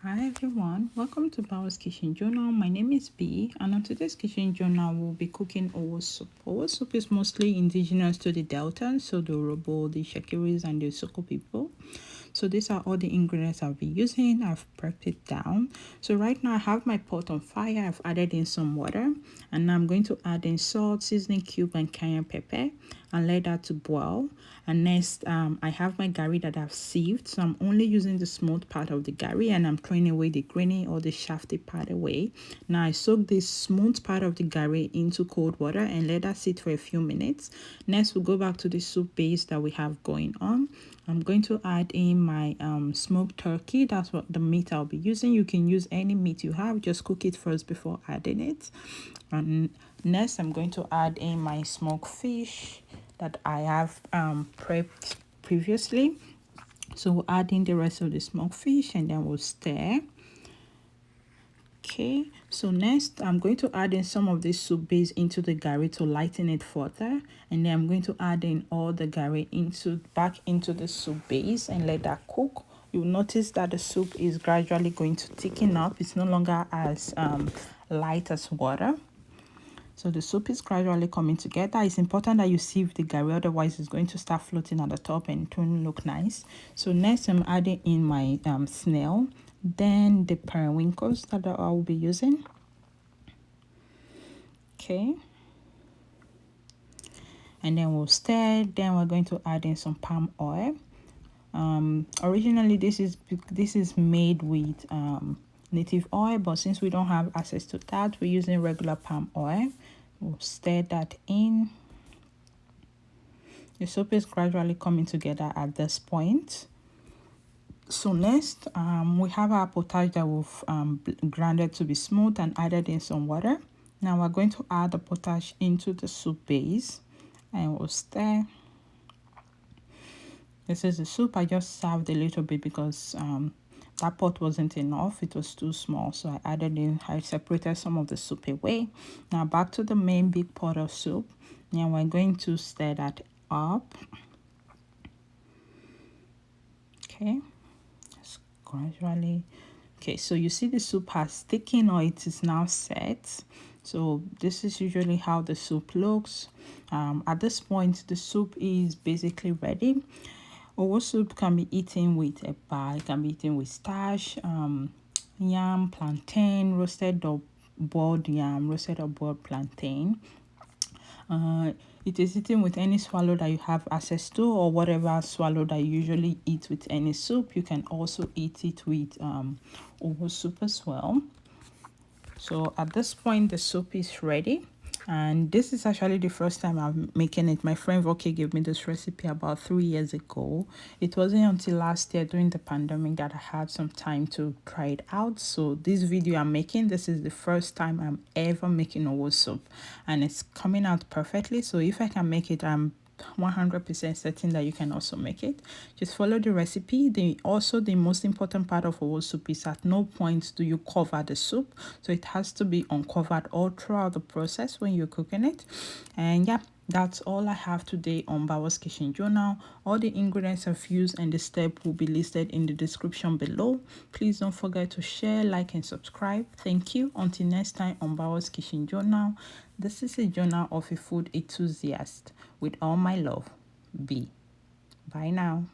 Hi everyone, welcome to Bawo's Kitchen Journal. My name is B, and on today's kitchen journal we'll be cooking Owo Soup. Owo Soup is mostly indigenous to the Deltans, so the Urhobo, the Shekiris and the Soko people. So these are all the ingredients I'll be using. I've prepped it down. So right now I have my pot on fire. I've added in some water, and now I'm going to add in salt, seasoning cube and cayenne pepper and let that to boil. And next I have my Garri that I've sieved, so I'm only using the smooth part of the Garri and I'm throwing away the grainy or the shafty part away. Now I soak this smooth part of the Garri into cold water and let that sit for a few minutes. Next we'll go back to the soup base that we have going on. I'm going to add in my smoked turkey. That's what the meat I'll be using. You can use any meat you have, just cook it first before adding it. And next I'm going to add in my smoked fish that I have prepped previously. So we'll add in the rest of the smoked fish and then we'll stir. Okay, so next I'm going to add in some of this soup base into the Garri to lighten it further, and then I'm going to add in all the Garri back into the soup base and let that cook. You'll notice that the soup is gradually going to thicken up. It's no longer as light as water. So the soup is gradually coming together. It's important that you sieve the Garri, otherwise it's going to start floating at the top and it won't look nice. So next I'm adding in my snail, then the periwinkles that I will be using. Okay. And then we'll stir. Then we're going to add in some palm oil. Originally this is made with native oil, but since we don't have access to that, we're using regular palm oil. We'll stir that in. The soup is gradually coming together at this point. So next we have our potash that we've grounded to be smooth and added in some water. Now we're going to add the potash into the soup base and we'll stir. This is the soup. I just served a little bit because that pot wasn't enough. It was too small, so I separated some of the soup away. Now back to the main big pot of soup. Now we're going to stir that up. Okay, just gradually. Okay, so you see the soup has thickened or it is now set. So this is usually how the soup looks. At this point the soup is basically ready. Owo soup can be eaten with a bar, it can be eaten with starch, yam, plantain, roasted or boiled yam, roasted or boiled plantain. It is eaten with any swallow that you have access to, or whatever swallow that you usually eat with any soup. You can also eat it with Owo soup as well. So at this point the soup is ready, and this is actually the first time I'm making it. My friend Voke gave me this recipe about 3 years ago. It wasn't until last year during the pandemic that I had some time to try it out. So this video I'm making, this is the first time I'm ever making Owo soup, and it's coming out perfectly. So if I can make it, I'm 100% certain that you can also make it. Just follow the recipe. The most important part of Owo soup is at no point do you cover the soup, so it has to be uncovered all throughout the process when you're cooking it. And yeah, that's all I have today on Bawo's Kitchen Journal. All the ingredients I've used and the step will be listed in the description below. Please don't forget to share, like and subscribe. Thank you. Until next time on Bawo's Kitchen Journal. This is a journal of a food enthusiast. With all my love, B. Bye now.